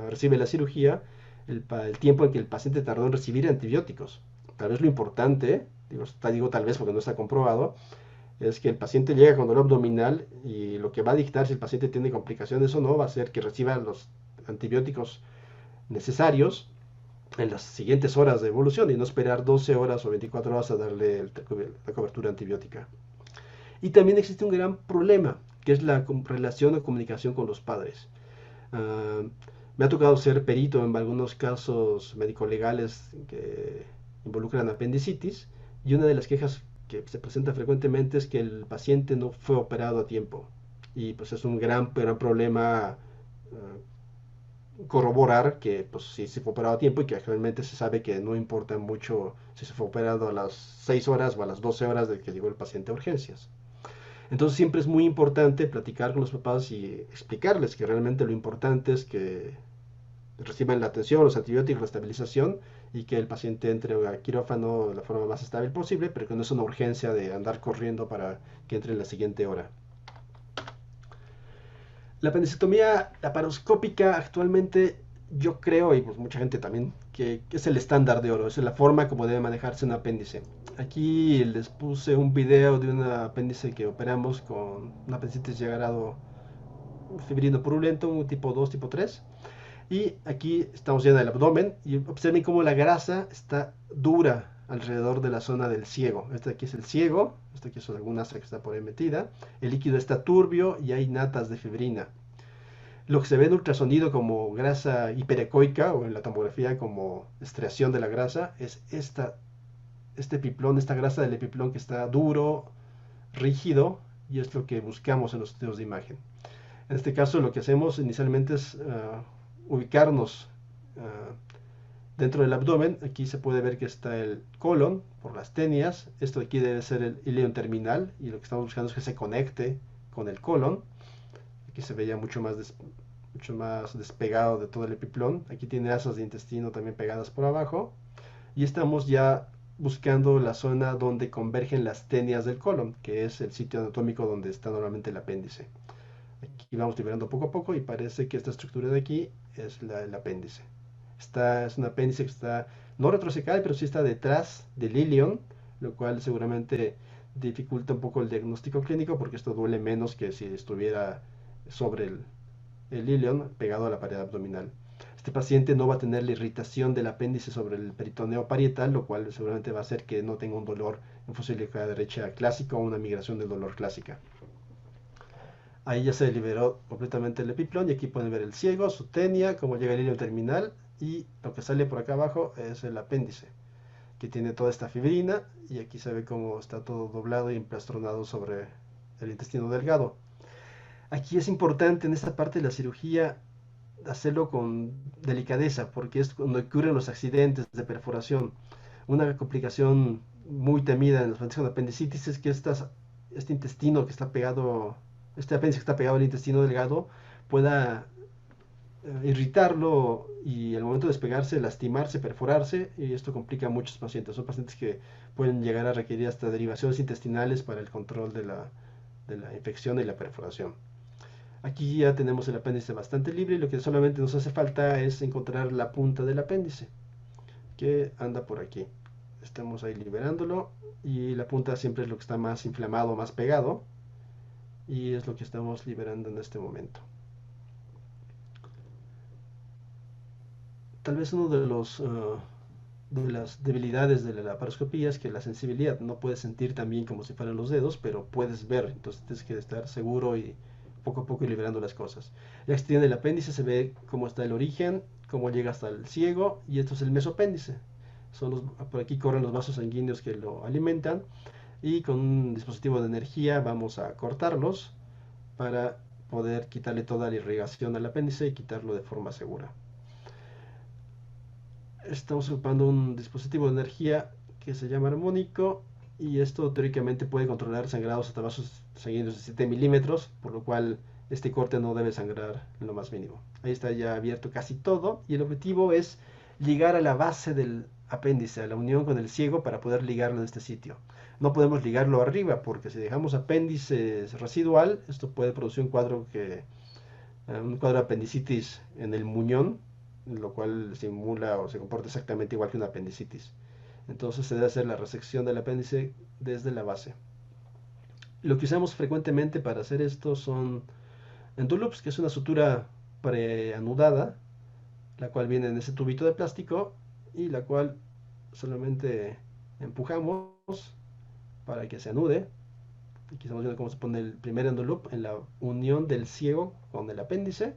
recibe la cirugía, el tiempo en que el paciente tardó en recibir antibióticos. Tal vez lo importante, digo tal vez porque no está comprobado, es que el paciente llega con dolor abdominal y lo que va a dictar si el paciente tiene complicaciones o no va a ser que reciba los antibióticos necesarios en las siguientes horas de evolución y no esperar 12 horas o 24 horas a darle la cobertura antibiótica. Y también existe un gran problema, que es la relación o comunicación con los padres. Uh, Me ha tocado ser perito en algunos casos médico-legales que involucran apendicitis, y una de las quejas que se presenta frecuentemente es que el paciente no fue operado a tiempo. Y pues es un gran problema corroborar que pues sí se fue operado a tiempo y que actualmente se sabe que no importa mucho si se fue operado a las 6 horas o a las 12 horas de que llegó el paciente a urgencias. Entonces siempre es muy importante platicar con los papás y explicarles que realmente lo importante es que reciban la atención, los antibióticos, la estabilización y que el paciente entre a quirófano de la forma más estable posible, pero que no es una urgencia de andar corriendo para que entre en la siguiente hora. La apendicectomía laparoscópica actualmente yo creo, y pues mucha gente también, que es el estándar de oro, es la forma como debe manejarse un apéndice. Aquí les puse un video de un apéndice que operamos con un apendicitis ya grado fibrino purulento, un tipo 2 tipo 3. Y aquí estamos ya en el abdomen y observen cómo la grasa está dura alrededor de la zona del ciego. Este aquí es el ciego, este aquí es alguna asa que está por ahí metida. El líquido está turbio y hay natas de fibrina. Lo que se ve en ultrasonido como grasa hiperecoica o en la tomografía como estriación de la grasa es este epiplón, esta grasa del epiplón que está duro, rígido, y es lo que buscamos en los estudios de imagen. En este caso lo que hacemos inicialmente es ubicarnos dentro del abdomen. Aquí se puede ver que está el colon por las tenias. Esto de aquí debe ser el ileón terminal y lo que estamos buscando es que se conecte con el colon. Aquí se veía mucho más despegado de todo el epiplón. Aquí tiene asas de intestino también pegadas por abajo. Y estamos ya buscando la zona donde convergen las tenias del colon, que es el sitio anatómico donde está normalmente el apéndice. Aquí vamos liberando poco a poco y parece que esta estructura de aquí es el apéndice. Es un apéndice que está no retrocecal, pero sí está detrás del ilion, lo cual seguramente dificulta un poco el diagnóstico clínico porque esto duele menos que si estuviera sobre el ilion pegado a la pared abdominal. Este paciente no va a tener la irritación del apéndice sobre el peritoneo parietal, lo cual seguramente va a hacer que no tenga un dolor en fosa ilíaca derecha clásico o una migración del dolor clásica. Ahí ya se liberó completamente el epiplón y aquí pueden ver el ciego, su tenia, cómo llega el hilo terminal y lo que sale por acá abajo es el apéndice, que tiene toda esta fibrina y aquí se ve cómo está todo doblado y emplastronado sobre el intestino delgado. Aquí es importante en esta parte de la cirugía hacerlo con delicadeza porque es cuando ocurren los accidentes de perforación. Una complicación muy temida en los pacientes con apendicitis es que este intestino que está pegado, este apéndice que está pegado al intestino delgado pueda irritarlo y al momento de despegarse, lastimarse, perforarse, y esto complica a muchos pacientes. Son pacientes que pueden llegar a requerir hasta derivaciones intestinales para el control de la infección y la perforación. Aquí ya tenemos el apéndice bastante libre y lo que solamente nos hace falta es encontrar la punta del apéndice que anda por aquí. Estamos ahí liberándolo y la punta siempre es lo que está más inflamado, más pegado y es lo que estamos liberando en este momento. Tal vez uno de las debilidades de la laparoscopía es que la sensibilidad no puedes sentir tan bien como si fueran los dedos, pero puedes ver, entonces tienes que estar seguro y poco a poco ir liberando las cosas. Ya que se tiene el apéndice, se ve cómo está el origen, cómo llega hasta el ciego, y esto es el mesopéndice. Por aquí corren los vasos sanguíneos que lo alimentan, y con un dispositivo de energía vamos a cortarlos para poder quitarle toda la irrigación al apéndice y quitarlo de forma segura. Estamos ocupando un dispositivo de energía que se llama armónico y esto teóricamente puede controlar sangrados hasta vasos sanguíneos de 7 milímetros, por lo cual este corte no debe sangrar en lo más mínimo. Ahí está ya abierto casi todo y el objetivo es ligar a la base del apéndice, a la unión con el ciego para poder ligarlo en este sitio. No podemos ligarlo arriba porque si dejamos apéndice residual, esto puede producir un cuadro de apendicitis en el muñón, lo cual simula o se comporta exactamente igual que una apendicitis. Entonces se debe hacer la resección del apéndice desde la base. Lo que usamos frecuentemente para hacer esto son endoloops, que es una sutura preanudada, la cual viene en ese tubito de plástico y la cual solamente empujamos para que se anude. Aquí estamos viendo cómo se pone el primer endoloop en la unión del ciego con el apéndice.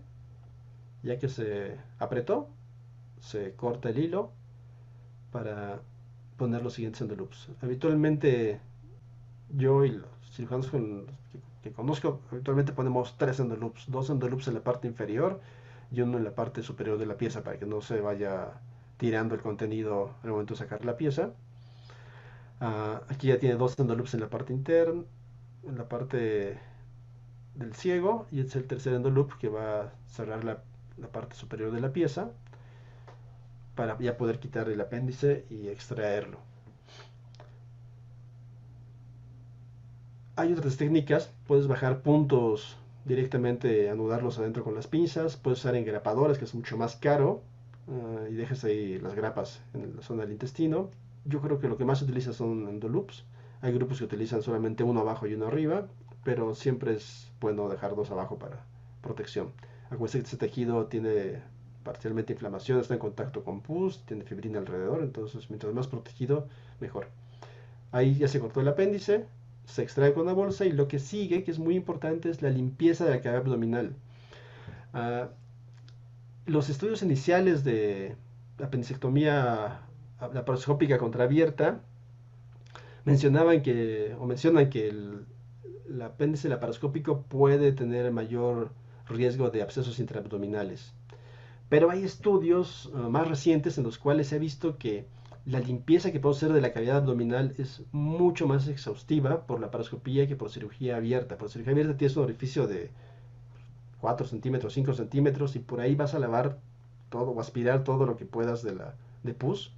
Ya que se apretó, se corta el hilo para poner los siguientes endoloops. Habitualmente yo y los cirujanos que conozco, habitualmente ponemos 3 endoloops, 2 endoloops en la parte inferior y uno en la parte superior de la pieza para que no se vaya tirando el contenido al momento de sacar la pieza. Aquí ya tiene 2 endoloops en la parte interna, en la parte del ciego, y este es el tercer endoloop que va a cerrar la parte superior de la pieza para ya poder quitar el apéndice y extraerlo. Hay otras técnicas, puedes bajar puntos directamente, anudarlos adentro con las pinzas, puedes usar engrapadores, que es mucho más caro, y dejas ahí las grapas en la zona del intestino. Yo creo que lo que más se utiliza son endoloops. Hay grupos que utilizan solamente uno abajo y uno arriba, pero siempre es bueno dejar dos abajo para protección. Acuérdense que este tejido tiene parcialmente inflamación, está en contacto con pus, tiene fibrina alrededor, entonces mientras más protegido, mejor. Ahí ya se cortó el apéndice, se extrae con la bolsa y lo que sigue, que es muy importante, es la limpieza de la cavidad abdominal. Ah, los estudios iniciales de apendicectomía laparoscópica contraabierta mencionan que el apéndice laparoscópico puede tener mayor riesgo de abscesos intraabdominales. Pero hay estudios más recientes en los cuales se ha visto que la limpieza que podemos hacer de la cavidad abdominal es mucho más exhaustiva por la laparoscopía que por cirugía abierta. Por cirugía abierta tienes un orificio de 4 centímetros, 5 centímetros y por ahí vas a lavar todo o aspirar todo lo que puedas de pus.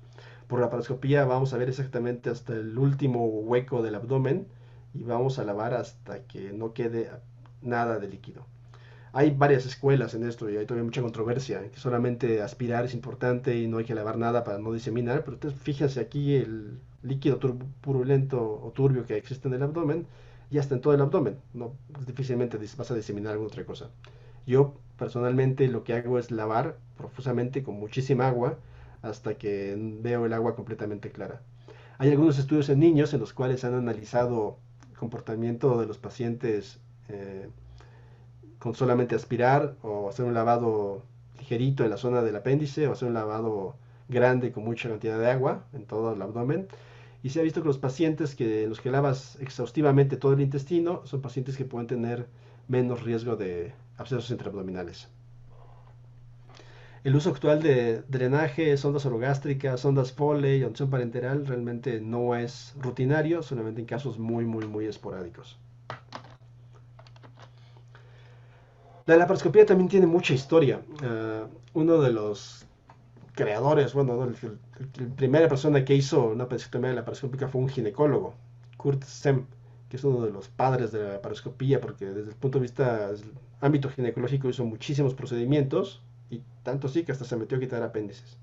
Por la laparoscopía vamos a ver exactamente hasta el último hueco del abdomen y vamos a lavar hasta que no quede nada de líquido. Hay varias escuelas en esto y hay todavía mucha controversia, que solamente aspirar es importante y no hay que lavar nada para no diseminar, pero ustedes fíjense aquí el líquido purulento o turbio que existe en el abdomen, ya está en todo el abdomen, no difícilmente vas a diseminar alguna otra cosa. Yo personalmente lo que hago es lavar profusamente con muchísima agua hasta que veo el agua completamente clara. Hay algunos estudios en niños en los cuales han analizado el comportamiento de los pacientes con solamente aspirar o hacer un lavado ligerito en la zona del apéndice o hacer un lavado grande con mucha cantidad de agua en todo el abdomen. Y se ha visto que los pacientes que los que lavas exhaustivamente todo el intestino son pacientes que pueden tener menos riesgo de abscesos intraabdominales. El uso actual de drenaje, sondas orogástricas, sondas Foley, unción parenteral realmente no es rutinario, solamente en casos muy esporádicos. La laparoscopía también tiene mucha historia. Uno de los creadores, bueno, no, la primera persona que hizo una apendicectomía laparoscópica fue un ginecólogo, Kurt Sem, que es uno de los padres de la laparoscopía, porque desde el punto de vista del ámbito ginecológico hizo muchísimos procedimientos, y tanto sí que hasta se metió a quitar apéndices.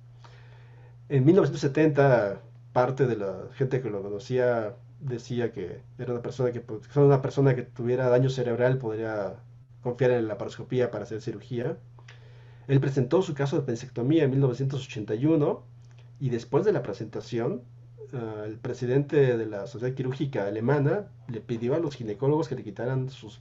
En 1970, parte de la gente que lo conocía decía que era solo una persona que tuviera daño cerebral podría confiar en la laparoscopía para hacer cirugía. Él presentó su caso de apendicectomía en 1981 y después de la presentación, el presidente de la Sociedad Quirúrgica Alemana le pidió a los ginecólogos que le quitaran sus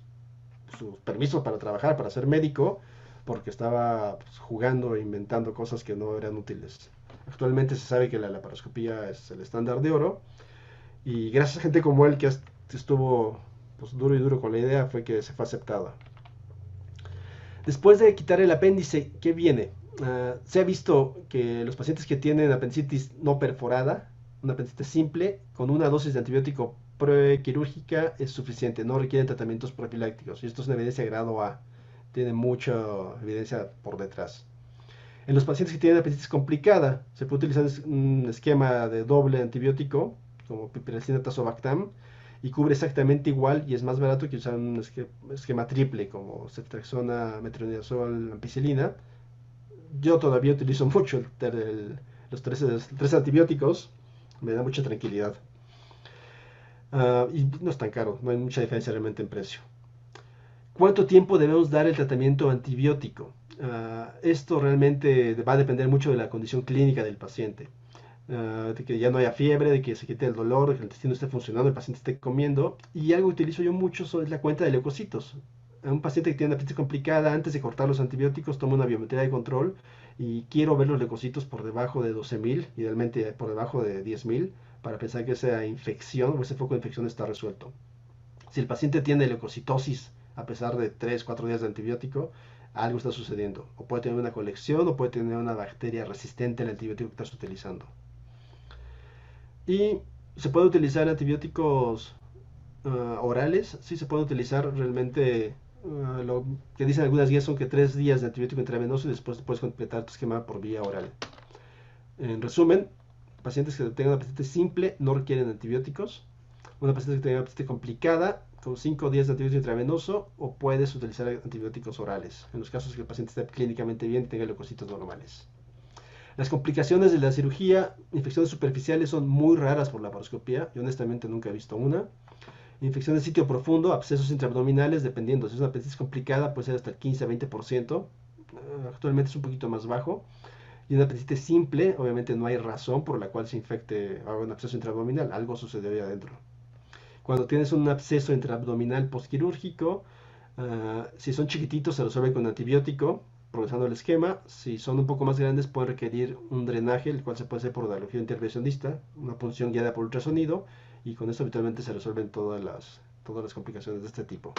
permisos para trabajar, para ser médico, porque estaba pues, jugando e inventando cosas que no eran útiles. Actualmente se sabe que la laparoscopía es el estándar de oro y gracias a gente como él que estuvo pues, duro y duro con la idea fue que se fue aceptada. Después de quitar el apéndice, ¿qué viene? Se ha visto que los pacientes que tienen apendicitis no perforada, una apendicitis simple, con una dosis de antibiótico prequirúrgica es suficiente, no requieren tratamientos profilácticos. Y esto es una evidencia de grado A, tiene mucha evidencia por detrás. En los pacientes que tienen apendicitis complicada, se puede utilizar un esquema de doble antibiótico, como piperacina tazobactam, y cubre exactamente igual y es más barato que usar un esquema triple como ceftriaxona, metronidazol, ampicilina. Yo todavía utilizo mucho los tres antibióticos, me da mucha tranquilidad. Y no es tan caro, no hay mucha diferencia realmente en precio. ¿Cuánto tiempo debemos dar el tratamiento antibiótico? Esto realmente va a depender mucho de la condición clínica del paciente. De que ya no haya fiebre, de que se quite el dolor, de que el intestino esté funcionando, el paciente esté comiendo. Y algo que utilizo yo mucho es la cuenta de leucocitos. A un paciente que tiene una apendicitis complicada, antes de cortar los antibióticos, tomo una biometría de control y quiero ver los leucocitos por debajo de 12.000, idealmente por debajo de 10.000, para pensar que esa infección o ese foco de infección está resuelto. Si el paciente tiene leucocitosis a pesar de 3, 4 días de antibiótico, algo está sucediendo. O puede tener una colección o puede tener una bacteria resistente al antibiótico que estás utilizando. Y se puede utilizar antibióticos orales, sí se puede utilizar realmente. Lo que dicen algunas guías son que 3 días de antibiótico intravenoso y después puedes completar tu esquema por vía oral. En resumen, pacientes que tengan una paciente simple no requieren antibióticos. Una paciente que tenga una paciente complicada, con 5 días de antibiótico intravenoso, o puedes utilizar antibióticos orales, en los casos que el paciente esté clínicamente bien y tenga leucocitos normales. Las complicaciones de la cirugía, infecciones superficiales son muy raras por la laparoscopía. Yo honestamente nunca he visto una. Infección de sitio profundo, abscesos intraabdominales, dependiendo. Si es una apendicitis complicada, puede ser hasta el 15 a 20%. Actualmente es un poquito más bajo. Y una apendicitis simple, obviamente no hay razón por la cual se infecte a un absceso intraabdominal. Algo sucedió ahí adentro. Cuando tienes un absceso intraabdominal postquirúrgico, si son chiquititos se resuelven con antibiótico, progresando el esquema. Si son un poco más grandes pueden requerir un drenaje, el cual se puede hacer por radiología intervencionista, una punción guiada por ultrasonido, y con esto habitualmente se resuelven todas las complicaciones de este tipo.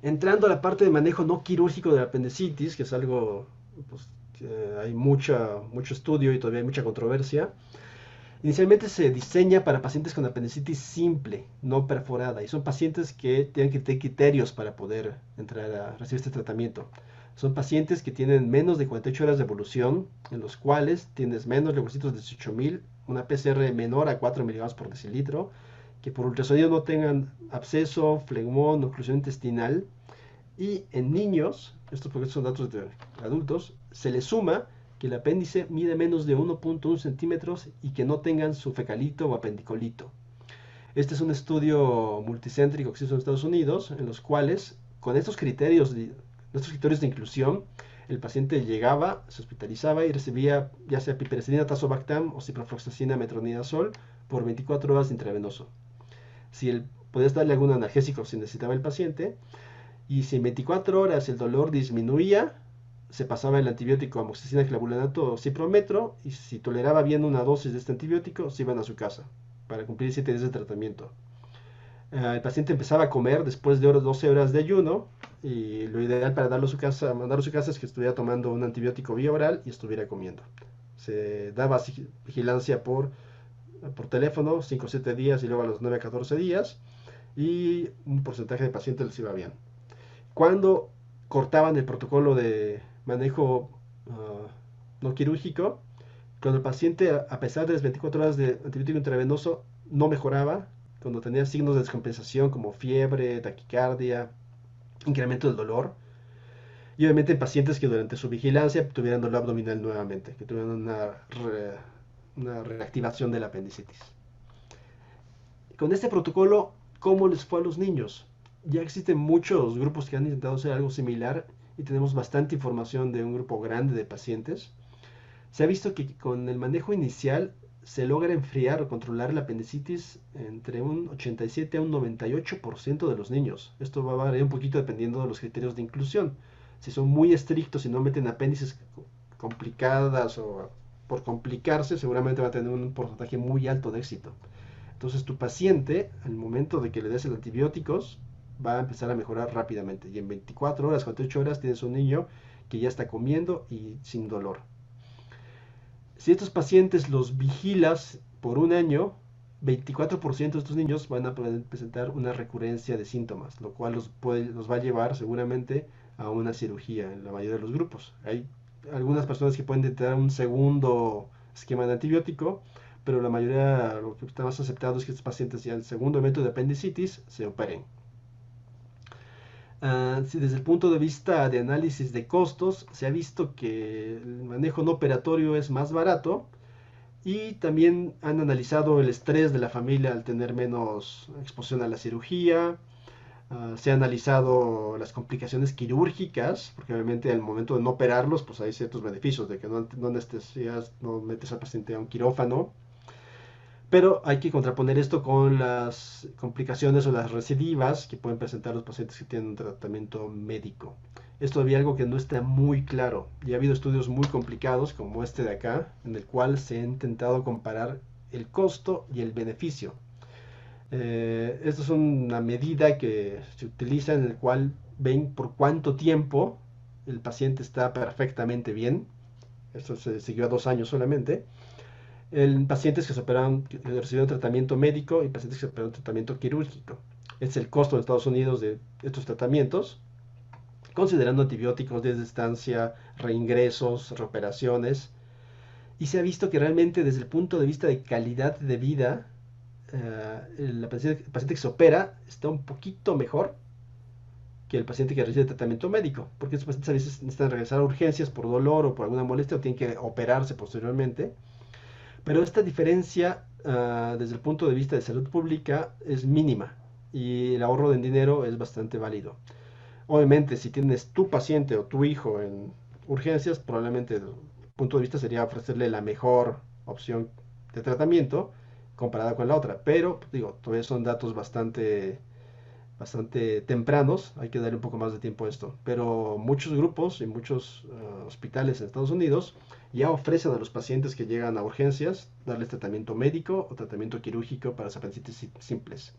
Entrando a la parte de manejo no quirúrgico de la apendicitis, que es algo, pues, que hay mucho estudio y todavía hay mucha controversia. Inicialmente se diseña para pacientes con apendicitis simple, no perforada, y son pacientes que tienen que tener criterios para poder entrar a recibir este tratamiento. Son pacientes que tienen menos de 48 horas de evolución, en los cuales tienes menos leucocitos de 18.000, una PCR menor a 4 miligramos por decilitro, que por ultrasonido no tengan absceso, flegmón, oclusión intestinal, y en niños, porque estos son datos de adultos, se les suma que el apéndice mide menos de 1.1 centímetros y que no tengan su fecalito o apendicolito. Este es un estudio multicéntrico que se hizo en Estados Unidos, en los cuales, con estos criterios de inclusión, el paciente llegaba, se hospitalizaba y recibía ya sea piperazidina, tazobactam o ciprofloxacina, metronidazol por 24 horas intravenoso. Podías darle algún analgésico si necesitaba el paciente, y si en 24 horas el dolor disminuía, se pasaba el antibiótico amoxicilina, clavulanato o ciprometro, y si toleraba bien una dosis de este antibiótico, se iban a su casa para cumplir 7 días de tratamiento. El paciente empezaba a comer después de 12 horas de ayuno, y lo ideal para mandarlo a su casa es que estuviera tomando un antibiótico vía oral y estuviera comiendo. Se daba vigilancia por teléfono 5 o 7 días y luego a los 9 a 14 días, y un porcentaje de pacientes les iba bien. Cuando cortaban el protocolo de manejo no quirúrgico, cuando el paciente, a pesar de las 24 horas de antibiótico intravenoso, no mejoraba, cuando tenía signos de descompensación como fiebre, taquicardia, incremento del dolor, y obviamente en pacientes que durante su vigilancia tuvieran dolor abdominal nuevamente, que tuvieran una reactivación de la apendicitis. Con este protocolo, ¿cómo les fue a los niños? Ya existen muchos grupos que han intentado hacer algo similar y tenemos bastante información de un grupo grande de pacientes. Se ha visto que con el manejo inicial se logra enfriar o controlar la apendicitis entre un 87 a un 98% de los niños. Esto va a variar un poquito dependiendo de los criterios de inclusión. Si son muy estrictos y no meten apéndices complicadas o por complicarse, seguramente va a tener un porcentaje muy alto de éxito. Entonces tu paciente, al momento de que le des el antibióticos, va a empezar a mejorar rápidamente. Y en 24 horas, 48 horas, tienes un niño que ya está comiendo y sin dolor. Si estos pacientes los vigilas por un año, 24% de estos niños van a presentar una recurrencia de síntomas, lo cual los va a llevar seguramente a una cirugía en la mayoría de los grupos. Hay algunas personas que pueden tener un segundo esquema de antibiótico, pero la mayoría, lo que está más aceptado es que estos pacientes ya en el segundo evento de apendicitis se operen. Si desde el punto de vista de análisis de costos, se ha visto que el manejo no operatorio es más barato, y también han analizado el estrés de la familia al tener menos exposición a la cirugía. Se ha analizado las complicaciones quirúrgicas, porque obviamente al momento de no operarlos, pues hay ciertos beneficios de que no anestesias, no metes al paciente a un quirófano. Pero hay que contraponer esto con las complicaciones o las recidivas que pueden presentar los pacientes que tienen un tratamiento médico. Es todavía algo que no está muy claro. Y ha habido estudios muy complicados, como este de acá, en el cual se ha intentado comparar el costo y el beneficio. Esto es una medida que se utiliza en el cual ven por cuánto tiempo el paciente está perfectamente bien. Esto se siguió a 2 años solamente. En pacientes que recibieron tratamiento médico y pacientes que recibieron tratamiento quirúrgico. Es el costo en Estados Unidos de estos tratamientos, considerando antibióticos, días de estancia, reingresos, reoperaciones. Y se ha visto que realmente desde el punto de vista de calidad de vida, el paciente que se opera está un poquito mejor que el paciente que recibe tratamiento médico, porque estos pacientes a veces necesitan regresar a urgencias por dolor o por alguna molestia o tienen que operarse posteriormente. Pero esta diferencia desde el punto de vista de salud pública es mínima y el ahorro de dinero es bastante válido. Obviamente, si tienes tu paciente o tu hijo en urgencias, probablemente el punto de vista sería ofrecerle la mejor opción de tratamiento comparada con la otra. Pero, digo, todavía son datos bastante tempranos, hay que darle un poco más de tiempo a esto. Pero muchos grupos y muchos hospitales en Estados Unidos ya ofrecen a los pacientes que llegan a urgencias darles tratamiento médico o tratamiento quirúrgico para las apendicitis simples.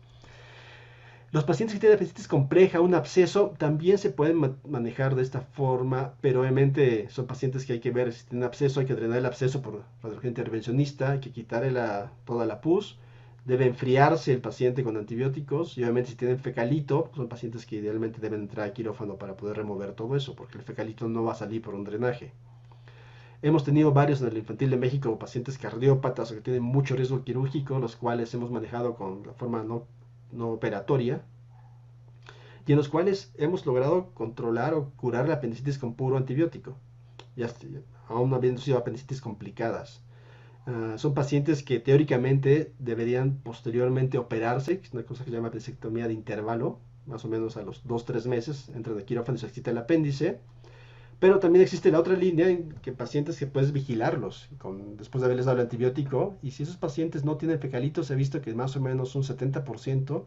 Los pacientes que tienen apendicitis compleja, un absceso, también se pueden manejar de esta forma, pero obviamente son pacientes que hay que ver si tienen absceso, hay que drenar el absceso por radiología intervencionista, hay que quitarle toda la pus, debe enfriarse el paciente con antibióticos y obviamente si tienen fecalito, son pacientes que idealmente deben entrar a quirófano para poder remover todo eso, porque el fecalito no va a salir por un drenaje. Hemos tenido varios en el infantil de México, pacientes cardiópatas o que tienen mucho riesgo quirúrgico, los cuales hemos manejado con la forma no operatoria, y en los cuales hemos logrado controlar o curar la apendicitis con puro antibiótico, ya, aún habiendo sido apendicitis complicadas. Son pacientes que teóricamente deberían posteriormente operarse, que es una cosa que se llama apendicectomía de intervalo, más o menos a los 2-3 meses, entran de quirófano y se quita el apéndice. Pero también existe la otra línea en que pacientes que puedes vigilarlos después de haberles dado el antibiótico. Y si esos pacientes no tienen fecalitos, se ha visto que más o menos un 70%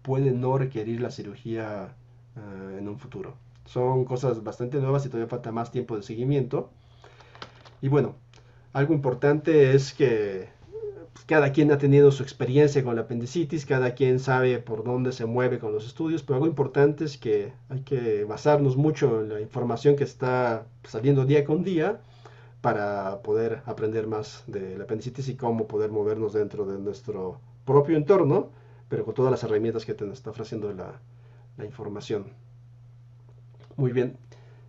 pueden no requerir la cirugía en un futuro. Son cosas bastante nuevas y todavía falta más tiempo de seguimiento. Y bueno, algo importante es que cada quien ha tenido su experiencia con la apendicitis, cada quien sabe por dónde se mueve con los estudios, pero algo importante es que hay que basarnos mucho en la información que está saliendo día con día para poder aprender más de la apendicitis y cómo poder movernos dentro de nuestro propio entorno, pero con todas las herramientas que te está ofreciendo la información. Muy bien,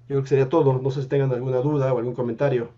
yo creo que sería todo. No sé si tengan alguna duda o algún comentario.